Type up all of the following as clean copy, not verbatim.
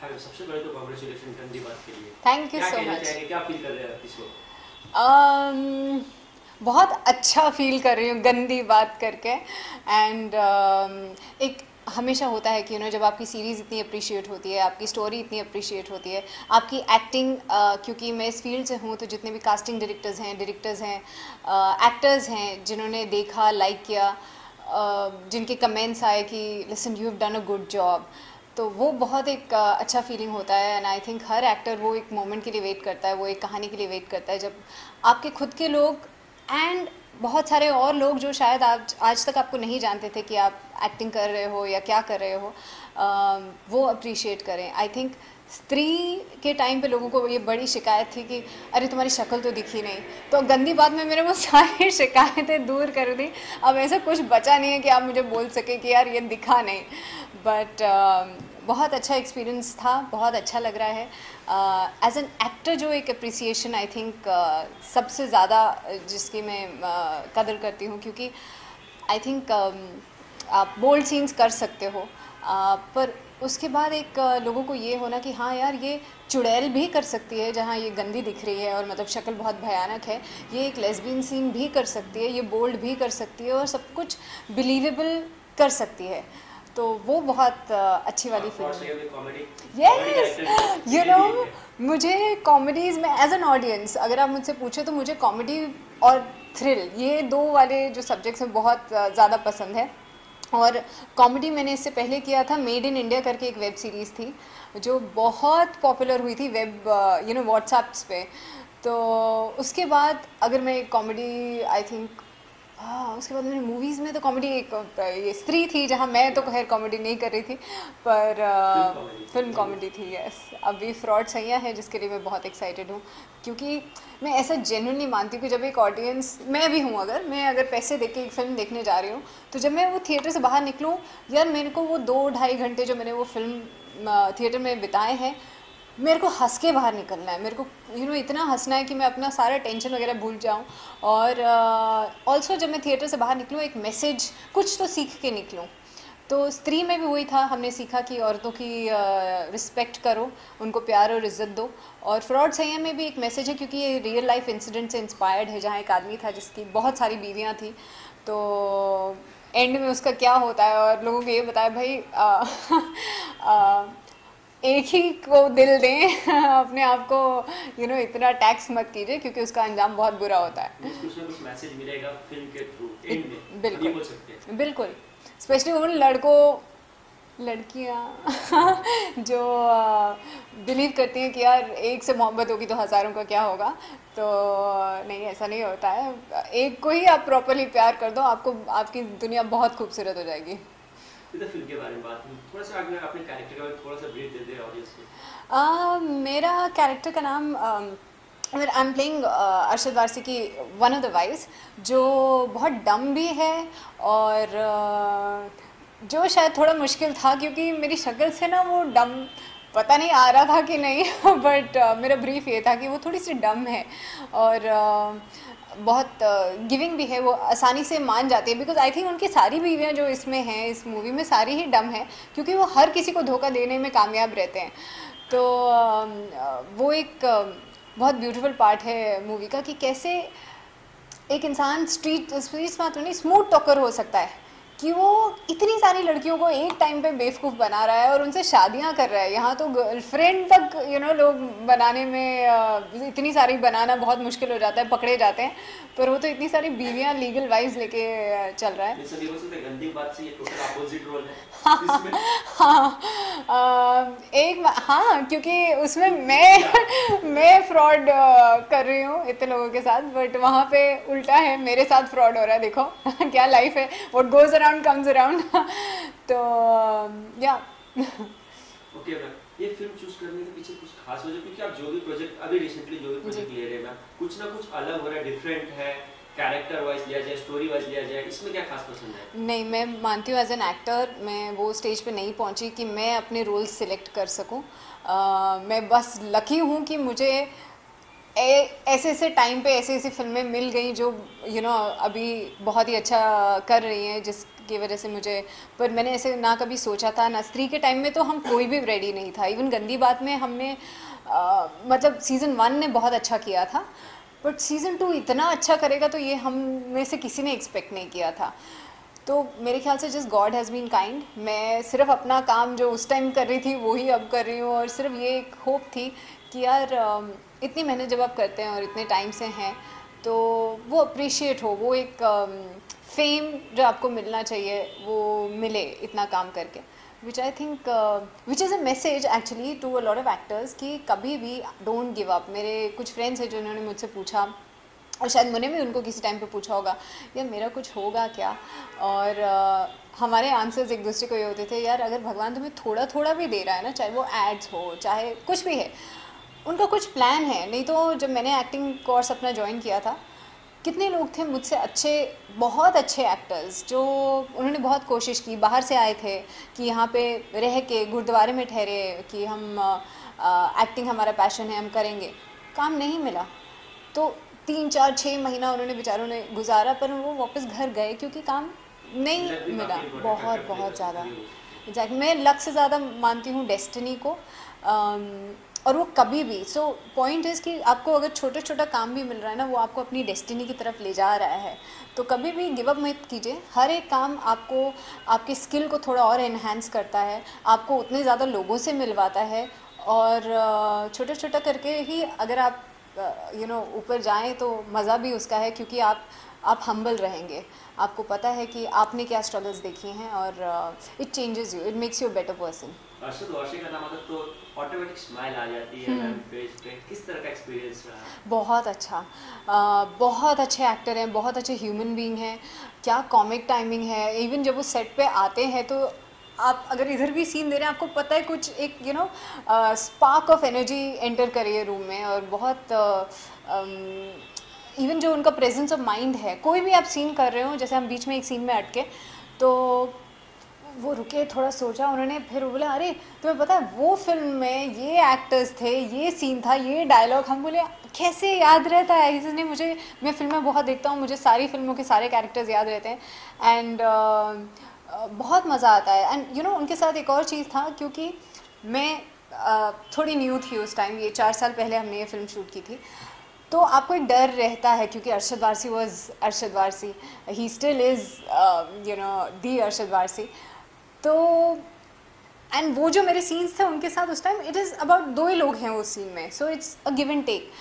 हाँ, सबसे पहले तो कांग्रेचुलेशन गंदी बात के लिए। थैंक यू क्या सो कहना मच। चाहेंगे, क्या फील कर रहे हैं आप इस वक्त? बहुत अच्छा फील कर रही हूँ गंदी बात करके। एंड एक हमेशा होता है कि जब आपकी सीरीज़ इतनी अप्रिशिएट होती है, आपकी स्टोरी इतनी अप्रिशिएट होती है, आपकी एक्टिंग, क्योंकि मैं इस फील्ड से हूँ तो जितने भी कास्टिंग डायरेक्टर्स हैं, एक्टर्स हैं जिन्होंने देखा, लाइक किया, जिनके कमेंट्स आए कि listen you have done a good job, तो वो बहुत एक अच्छा फीलिंग होता है। And I think her actor वो एक मोमेंट के लिए वेट करता है, वो एक कहानी के लिए वेट करता है जब आपके खुद के लोग एंड बहुत सारे और लोग जो शायद आज तक आपको नहीं जानते थे कि आप एक्टिंग कर रहे हो या क्या कर रहे हो, वो अप्रिशिएट करें। आई थिंक स्त्री के टाइम पे लोगों को ये बड़ी शिकायत थी कि अरे तुम्हारी शक्ल तो दिखी नहीं, तो गंदी बात में मैंने वो सारी शिकायतें दूर कर दी। अब ऐसा कुछ बचा नहीं है कि आप मुझे बोल सके कि यार ये दिखा नहीं। बट बहुत अच्छा एक्सपीरियंस था, बहुत अच्छा लग रहा है। एज एन एक्टर जो एक अप्रिसिएशन आई थिंक सबसे ज़्यादा जिसकी मैं कदर करती हूँ, क्योंकि आई थिंक आप बोल्ड सीन्स कर सकते हो, पर उसके बाद एक लोगों को ये होना कि हाँ यार ये चुड़ैल भी कर सकती है, जहाँ ये गंदी दिख रही है और मतलब शक्ल बहुत भयानक है, ये एक लेस्बियन सीन भी कर सकती है, ये बोल्ड भी कर सकती है और सब कुछ बिलीवेबल कर सकती है। तो वो बहुत अच्छी वाली फिल्म है। कॉमेडी यस, कैरेक्टर यू ये नो भी एक है। मुझे कॉमेडीज़ में एज एन ऑडियंस अगर आप मुझसे पूछे तो मुझे कॉमेडी और थ्रिल, ये दो वाले जो सब्जेक्ट्स हैं बहुत ज़्यादा पसंद है। और कॉमेडी मैंने इससे पहले किया था, मेड इन इंडिया करके एक वेब सीरीज़ थी जो बहुत पॉपुलर हुई थी वेब व्हाट्सएप्स पे। तो उसके बाद अगर मैं कॉमेडी आई थिंक, हाँ उसके बाद मैंने मूवीज़ में तो कॉमेडी एक ये स्त्री थी, जहाँ मैं तो खैर कॉमेडी नहीं कर रही थी, पर फिल्म कॉमेडी थी फिल्म नहीं। कॉमेडी थी। यस, अभी फ्रॉड सैया है जिसके लिए मैं बहुत एक्साइटेड हूँ, क्योंकि मैं ऐसा जेन्युइनली मानती हूँ कि जब एक ऑडियंस, मैं भी हूँ, अगर पैसे दे के एक फ़िल्म देखने जा रही हूँ, तो जब मैं वो थिएटर से बाहर निकलूँ, यार मेरे को वो 2 ढाई घंटे जो मैंने वो फिल्म थिएटर में बिताए हैं, मेरे को हंस के बाहर निकलना है, मेरे को इतना हंसना है कि मैं अपना सारा टेंशन वगैरह भूल जाऊं। और ऑल्सो जब मैं थिएटर से बाहर निकलूँ एक मैसेज कुछ तो सीख के निकलूँ। तो स्त्री में भी वही था, हमने सीखा कि औरतों की रिस्पेक्ट करो, उनको प्यार और इज़्ज़त दो। और फ्रॉड सैया में भी एक मैसेज है, क्योंकि ये रियल लाइफ इंसिडेंट से इंस्पायर्ड है, जहाँ एक आदमी था जिसकी बहुत सारी बीवियाँ थी, तो एंड में उसका क्या होता है, और लोगों को ये बताया भाई आ, एक ही को दिल दें अपने आप को इतना टैक्स मत कीजिए, क्योंकि उसका अंजाम बहुत बुरा होता है। मीन्स कुछ ना कुछ मैसेज मिलेगा फिल्म के थ्रू एंड में, हम ये बिल्कुल, बोल सकते हैं। बिल्कुल। स्पेशली उन लड़कों लड़कियां जो बिलीव करती हैं कि यार एक से मोहब्बत होगी तो हज़ारों का क्या होगा, तो नहीं, ऐसा नहीं होता है। एक को ही आप प्रॉपरली प्यार कर दो, आपको आपकी दुनिया बहुत खूबसूरत हो जाएगी। इधर फिल्म के बारे में बात हुई, थोड़ा सा अगर अपने कैरेक्टर के बारे में थोड़ा सा ब्रीफ दे दे ऑडियंस को। मेरा कैरेक्टर का नाम, I am playing Arshad Warsi की वन ऑफ द वाइज, जो बहुत डम भी है, और जो शायद थोड़ा मुश्किल था, क्योंकि मेरी शक्ल से ना वो डम पता नहीं आ रहा था कि नहीं बट मेरा ब्रीफ ये था कि वो थोड़ी सी डम है, और बहुत गिविंग भी है, वो आसानी से मान जाती है, बिकॉज आई थिंक उनकी सारी बीवियाँ जो इसमें हैं, इस मूवी में, सारी ही डम है, क्योंकि वो हर किसी को धोखा देने में कामयाब रहते हैं। तो वो एक बहुत ब्यूटीफुल पार्ट है मूवी का, कि कैसे एक इंसान स्ट्रीट स्ट्रीट स्मार्ट नहीं, स्मूथ टॉकर हो सकता है, कि वो इतनी सारी लड़कियों को एक टाइम पे बेवकूफ़ बना रहा है और उनसे शादियां कर रहा है। यहाँ तो गर्लफ्रेंड तक लोग बनाने में इतनी सारी बनाना बहुत मुश्किल हो जाता है, पकड़े जाते हैं, पर वो तो इतनी सारी बीवियां लीगल वाइज लेके चल रहा है। ये सब ये बोल सकते हैं गंदी बात से ये टोटल अपोजिट रोल है हाँ, इसमें। हाँ, हाँ, क्योंकि उसमें मैं फ्रॉड कर रही हूँ इतने लोगों के साथ, बट वहाँ पे उल्टा है, मेरे साथ फ्रॉड हो रहा है, देखो क्या लाइफ है, what goes around comes around तो या ओके मैम, ये फिल्म चूज करने के पीछे कुछ खास वजह, क्योंकि आप जो भी प्रोजेक्ट अभी रिसेंटली जो भी जी। प्रोजेक्ट ले रहे हैं मैम, कुछ ना कुछ अलग हो रहा है, डिफरेंट है, कैरेक्टर वाइज लिया जाए, स्टोरी वाइज लिया जाए, इसमें क्या खास पसंद है? नहीं, मैं मानती हूँ एज एन एक्टर मैं वो स्टेज पे नहीं पहुँची कि मैं अपने रोल सिलेक्ट कर सकूँ। मैं बस लकी हूँ कि मुझे ऐसे ऐसे टाइम पे ऐसे ऐसी फिल्में मिल गई जो अभी बहुत ही अच्छा कर रही हैं, की वजह से मुझे, पर मैंने ऐसे ना कभी सोचा था ना। स्त्री के टाइम में तो हम कोई भी रेडी नहीं था, इवन गंदी बात में हमने मतलब सीज़न 1 ने बहुत अच्छा किया था, बट सीज़न 2 इतना अच्छा करेगा तो ये हम में से किसी ने एक्सपेक्ट नहीं किया था। तो मेरे ख्याल से just God has been kind. मैं सिर्फ अपना काम जो उस टाइम कर रही थी वही अब कर रही हूँ, और सिर्फ ये एक होप थी कि यार इतनी मेहनत जब आप करते हैं और इतने टाइम से हैं तो वो अप्रिशिएट हो, वो एक फेम जो आपको मिलना चाहिए वो मिले इतना काम करके, which I think which is a message actually to a lot of actors कि कभी भी डोंट गिव अप। मेरे कुछ फ्रेंड्स हैं जिन्होंने मुझसे पूछा, और शायद मैंने भी उनको किसी टाइम पे पूछा होगा यार मेरा कुछ होगा क्या, और हमारे आंसर्स एक दूसरे को ये होते थे, यार अगर भगवान तुम्हें थोड़ा थोड़ा भी दे रहा है ना, चाहे वो एड्स हो चाहे कुछ भी है, उनका कुछ प्लान है। नहीं तो जब मैंने एक्टिंग कोर्स अपना ज्वाइन किया था, कितने लोग थे मुझसे अच्छे, बहुत अच्छे एक्टर्स, जो उन्होंने बहुत कोशिश की, बाहर से आए थे कि यहाँ पे रह के गुरुद्वारे में ठहरे कि हम एक्टिंग हमारा पैशन है, हम करेंगे, काम नहीं मिला। तो 3 4 6 महीना उन्होंने बेचारों ने गुजारा, पर वो वापस घर गए क्योंकि काम नहीं मिला। बहुत बहुत ज़्यादा एग्जैक्ट, मैं लक से ज़्यादा मानती हूँ डेस्टिनी को, और वो कभी भी, सो पॉइंट इज़ कि आपको अगर छोटा छोटा काम भी मिल रहा है ना, वो आपको अपनी डेस्टिनी की तरफ ले जा रहा है, तो कभी भी गिव अप मत कीजिए। हर एक काम आपको आपकी स्किल को थोड़ा और एनहांस करता है, आपको उतने ज़्यादा लोगों से मिलवाता है, और छोटा छोटा करके ही अगर आप ऊपर जाएं तो मज़ा भी उसका है, क्योंकि आप हम्बल रहेंगे, आपको पता है कि आपने क्या स्ट्रगल्स देखी हैं, और it changes you, it makes you a better person. Arshad Warsi का नाम आता तो ऑटोमेटिक स्माइल आ जाती है मैम फेस पे, किस तरह का एक्सपीरियंस रहा? बहुत अच्छा, बहुत अच्छे एक्टर हैं, बहुत अच्छे ह्यूमन बीइंग हैं, क्या कॉमिक टाइमिंग है। इवन जब वो सेट पे आते हैं तो आप अगर इधर भी सीन दे रहे हैं, आपको पता है कुछ एक स्पार्क ऑफ एनर्जी एंटर करी है रूम में, और बहुत इवन जो उनका प्रेजेंस ऑफ माइंड है, कोई भी आप सीन कर रहे हो, जैसे हम बीच में एक सीन में अटके तो वो रुके, थोड़ा सोचा उन्होंने, फिर बोले अरे तुम्हें पता है वो फिल्म में ये एक्टर्स थे, ये सीन था, ये डायलॉग। हम बोले कैसे याद रहता है इसने मुझे, मैं फिल्में बहुत देखता हूँ, मुझे सारी फिल्मों के सारे कैरेक्टर्स याद रहते हैं, एंड बहुत मज़ा आता है। एंड उनके साथ एक और चीज़ था, क्योंकि मैं थोड़ी न्यू थी उस टाइम, ये 4 साल पहले हमने ये फिल्म शूट की थी, तो आपको एक डर रहता है, क्योंकि Arshad Warsi was Arshad Warsi, he still is the Arshad Warsi. तो एंड वो जो मेरे सीन्स थे उनके साथ उस टाइम, इट इज़ अबाउट 2 ही लोग हैं उस सीन में, so it's a give and take.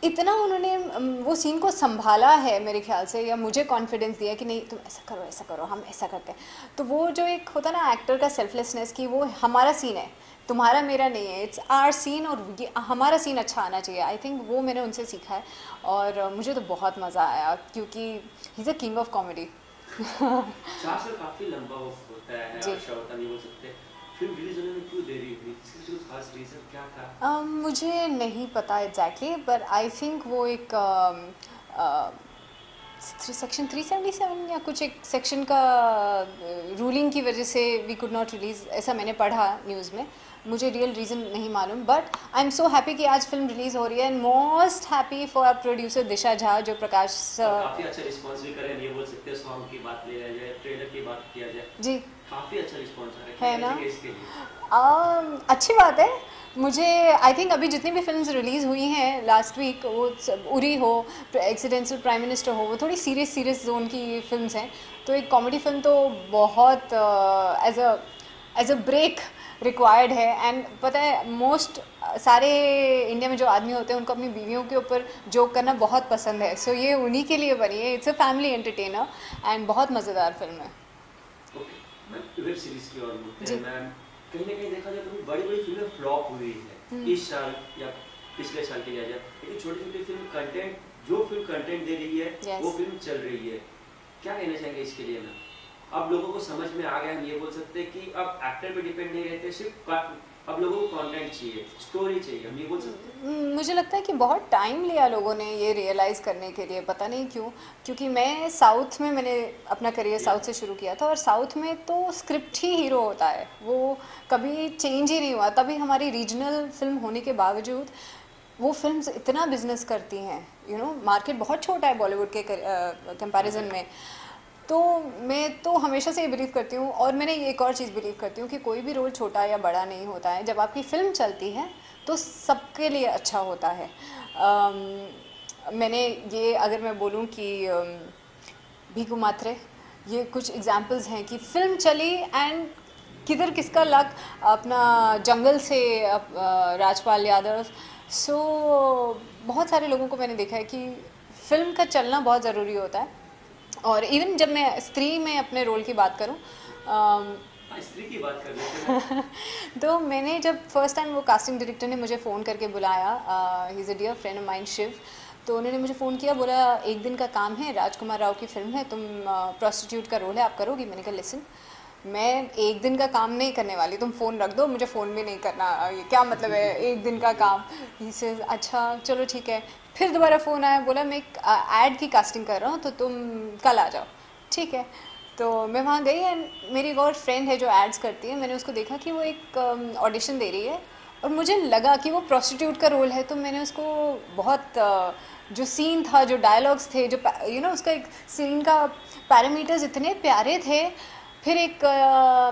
इतना उन्होंने वो सीन को संभाला है मेरे ख्याल से, या मुझे कॉन्फिडेंस दिया कि नहीं तुम ऐसा करो, हम ऐसा करते हैं। तो वो जो एक होता ना एक्टर का सेल्फलेसनेस, कि वो हमारा सीन है, तुम्हारा मेरा नहीं है, इट्स आवर सीन, और हमारा सीन अच्छा आना चाहिए। आई थिंक वो मैंने उनसे सीखा है, और मुझे तो बहुत मज़ा आया, क्योंकि ही is a king of comedy. 4 साल काफी लंबा वक्त होता है, आशा होता नहीं बोल सकते। फिल्म रिलीज होने में क्यों देरी हुई, इसके कुछ खास रीजन क्या था? मुझे नहीं पता एग्जैक्टली, पर आई थिंक वो एक सेक्शन 377 या कुछ एक सेक्शन का रूलिंग की वजह से वी कुड नॉट रिलीज़, ऐसा मैंने पढ़ा न्यूज़ में, मुझे रियल रीज़न नहीं मालूम। But I am so happy कि आज फिल्म रिलीज़ हो रही है, and most happy for our producer Disha Jha, जो प्रकाश काफी अच्छा रिस्पांस भी करें, ये बोल सकते हैं। सॉन्ग की बात ले जाए, ट्रेलर की बात किया जाए जी, काफी अच्छा रिस्पांस आ रहा है ना? इसके लिए अच्छी बात है। मुझे आई थिंक अभी जितनी भी फिल्म्स रिलीज़ हुई हैं लास्ट वीक, वो उरी हो, एक्सीडेंशियल प्राइम मिनिस्टर हो, वो थोड़ी सीरियस जोन की फिल्म्स हैं, तो एक कॉमेडी फिल्म तो बहुत एज अ ब्रेक रिक्वायर्ड है। एंड पता है मोस्ट सारे इंडिया में जो आदमी होते हैं उनको अपनी बीवियों के ऊपर जोक करना बहुत पसंद है, सो ये उन्हीं के लिए बनी है। It's a family entertainer and बहुत मज़ेदार फिल्म है। ओके, वेब सीरीज की ओर मुड़ते हैं मैम। कहीं ना कहीं देखा जाए तो बड़ी बड़ी फिल्में फ्लॉप हुई है इस साल या पिछले साल की जाए, लेकिन छोटी छोटी फिल्म कंटेंट, जो फिल्म कंटेंट दे रही है वो फिल्म चल रही है। क्या कहना चाहेंगे इसके लिए मैम? अब लोगों को समझ में आ गया, हम ये बोल सकते हैं कि अब एक्टर पे डिपेंड नहीं रहते, सिर्फ अब लोगों को कंटेंट चाहिए, स्टोरी चाहिए, हम ये बोल सकते हैं। मुझे लगता है कि बहुत टाइम लिया लोगों ने ये रियलाइज़ करने के लिए, पता नहीं क्यों, क्योंकि मैं साउथ में, मैंने अपना करियर साउथ से शुरू किया था, और साउथ में तो स्क्रिप्ट ही हीरो होता है, वो कभी चेंज ही नहीं हुआ। तभी हमारी रीजनल फिल्म होने के बावजूद वो फिल्म्स इतना बिजनेस करती हैं, मार्केट बहुत छोटा है बॉलीवुड के कंपैरिजन में। तो मैं तो हमेशा से ये बिलीव करती हूँ, और मैंने एक और चीज़ बिलीव करती हूँ कि कोई भी रोल छोटा या बड़ा नहीं होता है। जब आपकी फ़िल्म चलती है तो सबके लिए अच्छा होता है। मैंने ये, अगर मैं बोलूँ कि भीखू मात्रे, ये कुछ एग्जांपल्स हैं कि फ़िल्म चली एंड किधर किसका लक, अपना जंगल से राजपाल यादव, सो बहुत सारे लोगों को मैंने देखा है कि फ़िल्म का चलना बहुत ज़रूरी होता है। और इवन जब मैं स्त्री में अपने रोल की बात करूं, स्त्री की बात कर रहे थे तो मैंने जब फर्स्ट टाइम वो कास्टिंग डायरेक्टर ने मुझे फ़ोन करके बुलाया, he is a dear friend of mine, Shiv, तो उन्होंने मुझे फ़ोन किया, बोला एक दिन का काम है, राजकुमार राव की फ़िल्म है, तुम प्रोस्टिट्यूट का रोल है, आप करोगी? मैंने कहा लिसन, मैं एक दिन का काम नहीं करने वाली, तुम फ़ोन रख दो, मुझे फ़ोन भी नहीं करना, ये क्या मतलब है एक दिन का काम। इसे अच्छा चलो ठीक है। फिर दोबारा फ़ोन आया, बोला मैं एक ऐड की कास्टिंग कर रहा हूँ तो तुम कल आ जाओ। ठीक है, तो मैं वहाँ गई एंड मेरी एक और फ्रेंड है जो एड्स करती है, मैंने उसको देखा कि वो एक ऑडिशन दे रही है और मुझे लगा कि वो प्रोस्टिट्यूट का रोल है, तो मैंने उसको बहुत जो सीन था, जो डायलॉग्स थे, जो उसका एक सीन का पैरामीटर्स इतने प्यारे थे। फिर एक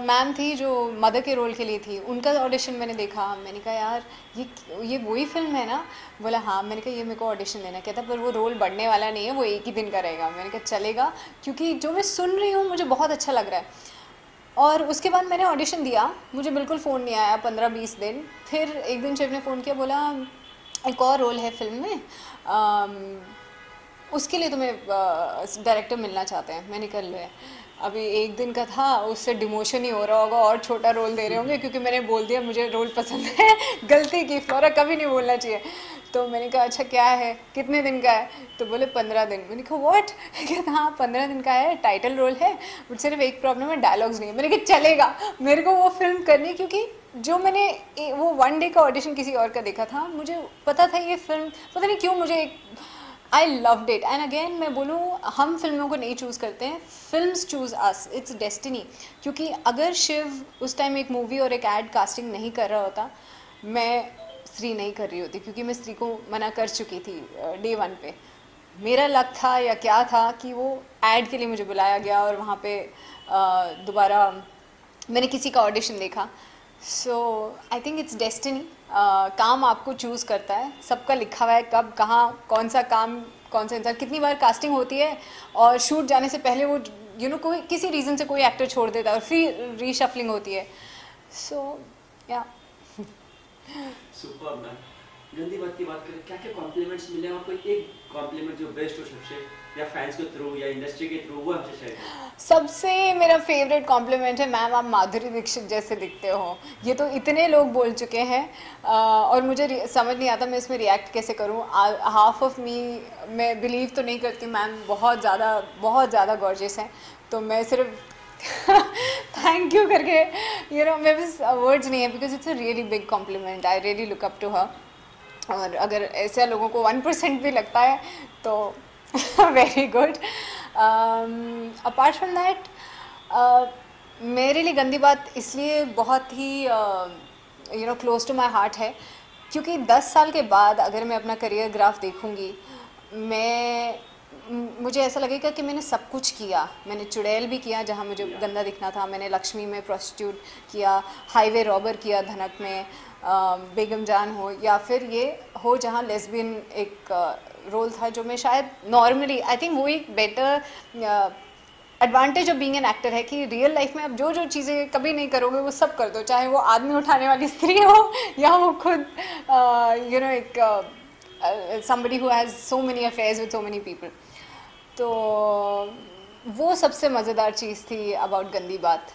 मैम थी जो मदर के रोल के लिए थी, उनका ऑडिशन मैंने देखा, मैंने कहा यार ये वही फिल्म है ना? बोला हाँ। मैंने कहा ये मेरे को ऑडिशन देना। कहता पर वो रोल बढ़ने वाला नहीं है, वो एक ही दिन का रहेगा। मैंने कहा चलेगा, क्योंकि जो मैं सुन रही हूँ मुझे बहुत अच्छा लग रहा है। और उसके बाद मैंने ऑडिशन दिया, मुझे बिल्कुल फ़ोन नहीं आया 15-20 दिन। फिर एक दिन शिव ने फ़ोन किया, बोला एक और रोल है फिल्म में, उसके लिए तुम्हें डायरेक्टर मिलना चाहते हैं। मैंने कर लिया, अभी एक दिन का था, उससे डिमोशन ही हो रहा होगा और छोटा रोल दे रहे होंगे, क्योंकि मैंने बोल दिया मुझे रोल पसंद है। गलती की, फ्लोरा कभी नहीं बोलना चाहिए। तो मैंने कहा अच्छा क्या है, कितने दिन का है? तो बोले 15 दिन। मैंने कहा व्हाट? कहता हाँ 15 दिन का है, टाइटल रोल है, बट सिर्फ एक प्रॉब्लम है, डायलॉग्स नहीं है। मैंने कहा चलेगा, मेरे को वो फिल्म करनी, क्योंकि जो मैंने वो 1 डे का ऑडिशन किसी और का देखा था, मुझे पता था ये फिल्म, पता नहीं क्यों मुझे I loved it. And again मैं बोलूँ, हम फिल्मों को नहीं चूज़ करते हैं, films choose us, it's destiny. क्योंकि अगर शिव उस टाइम एक मूवी और एक एड कास्टिंग नहीं कर रहा होता, मैं स्त्री नहीं कर रही होती, क्योंकि मैं स्त्री को मना कर चुकी थी डे 1 पे। मेरा लक था या क्या था कि वो एड के लिए मुझे बुलाया गया और वहाँ पे दोबारा मैंने किसी का ऑडिशन देखा। सो आई थिंक इट्स डेस्टिनी। काम आपको चूज़ करता है, सबका लिखा हुआ है कब कहाँ कौन सा काम, कौन सा इंसान। कितनी बार कास्टिंग होती है और शूट जाने से पहले वो कोई किसी रीज़न से कोई एक्टर छोड़ देता है और फिर रीशफलिंग होती है। सो या सुपर मैम। गंदी बात की बात करें, क्या क्या कॉम्प्लीमेंट्स मिले और कोई एक कॉम्प्लीमेंट जो बेस्ट हो सबसे, या फैंस के थ्रू या इंडस्ट्री के थ्रू, वो हमसे शेयर करें। सबसे मेरा फेवरेट कॉम्प्लीमेंट है, मैम आप माधुरी दीक्षित जैसे दिखते हो। ये तो इतने लोग बोल चुके हैं और मुझे समझ नहीं आता मैं इसमें रिएक्ट कैसे करूँ। हाफ ऑफ मी, मैं बिलीव तो नहीं करती मैम बहुत ज़्यादा गॉर्जियस हैं, तो मैं सिर्फ थैंक यू करके मेरे पास वर्ड्स नहीं है, because it's a really big compliment. I really look up to her. और अगर ऐसे लोगों को 1% भी लगता है तो very good. Apart from that, मेरे लिए गंदी बात इसलिए बहुत ही क्लोज टू माई हार्ट है, क्योंकि 10 साल के बाद अगर मैं अपना करियर ग्राफ देखूंगी, मुझे ऐसा लगेगा कि मैंने सब कुछ किया। मैंने चुड़ैल भी किया जहाँ मुझे गंदा दिखना था, मैंने लक्ष्मी में प्रोस्टिट्यूट किया, हाईवे रॉबर किया धनक में, बेगम जान हो, या फिर ये हो जहाँ लेस्बियन एक रोल था जो मैं शायद नॉर्मली, आई थिंक वो एक better advantage of being an actor है कि रियल लाइफ में आप जो जो चीज़ें कभी नहीं करोगे वो सब कर दो, चाहे वो आदमी उठाने वाली स्त्री हो या वो खुद एक somebody who has so many affairs with so many people। तो वो सबसे मज़ेदार चीज़ थी अबाउट गंदी बात।